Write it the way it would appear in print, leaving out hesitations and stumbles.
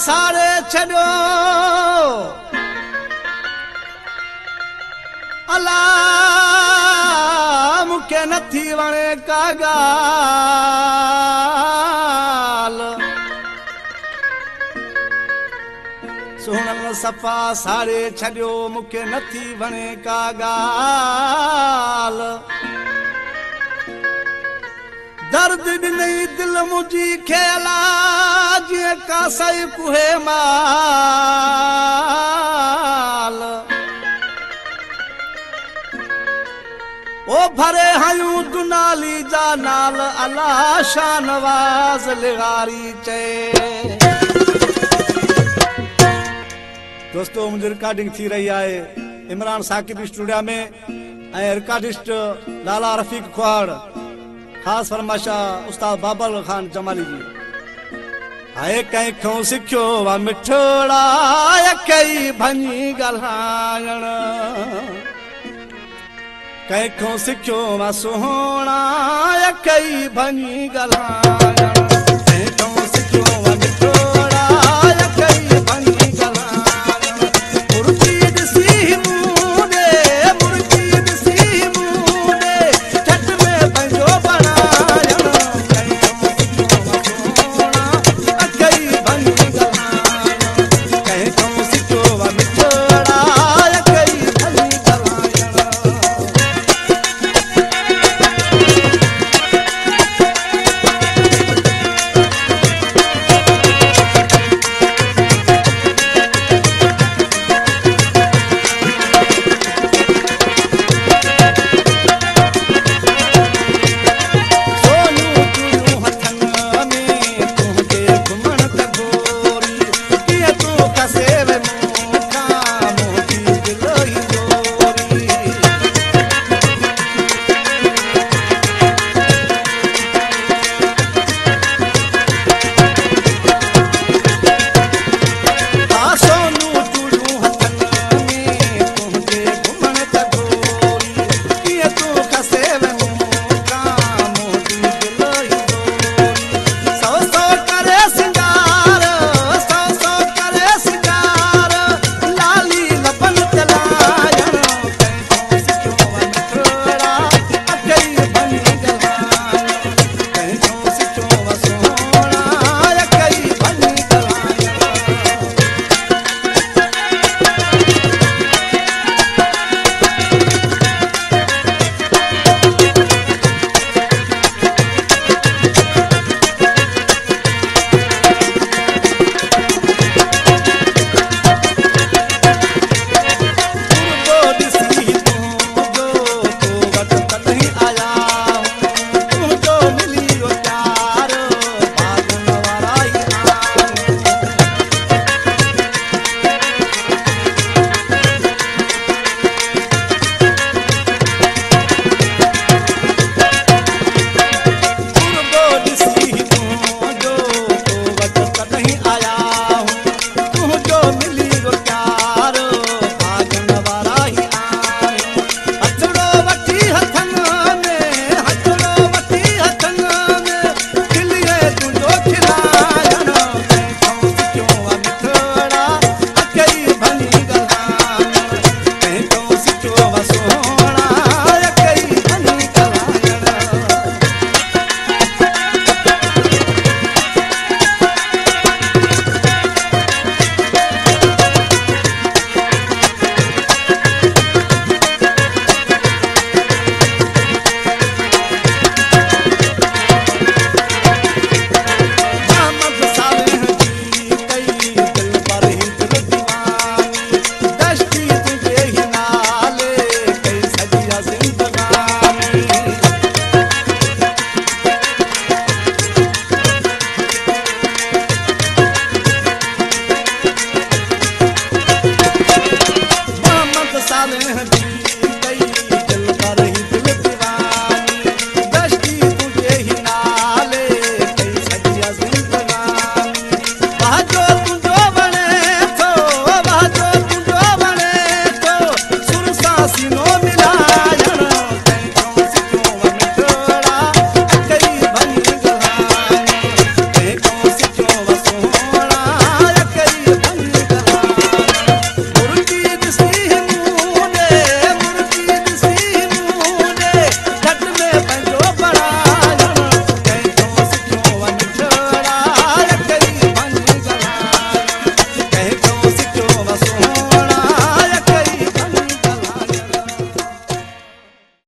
साड़े छॾियो अला मूंखे नथी वणे का ॻाल्हि सुहिणल सफ़ा साड़े छॾियो मूंखे नथी वणे का ॻाल्हि दर्द ॾिनई दिलि मुंहिंजी खेला जीअं कासई कुहे माल ओ भरे हयूं दुनाली जा नाल अला शाहनवाज़ लिगारी चए दोस्तों मुंहिंजी रिकॉर्डिंग थी रही आहे इमरान साकिब स्टूडियो में ऐं रिकॉर्डिस्ट लाला रफ़ीक खुआड़ ख़ासि फरमाइशा उस्ताद बाबर खान जमाली जी हाय कंहिंखों सिखियो वा मिठड़ा कई भञी ॻाल्हाइण कंहिंखों सिखियो वा सुहिणा कई भञी ॻाल्हाइण कंहिंखों सिखियो वा मिठड़ा कई भञी ॻाल्हाइण मुर्गी ॾिसी मूं ॾे मुर्गी ॾिसी मूं ॾे झट में पंहिंजो बणाइण कंहिंखों सिखियो वा सुहिणा कई भञी ॻाल्हाइण कंहिंखों सिखियो वा मिठड़ा कई भञी ॻाल्हाइण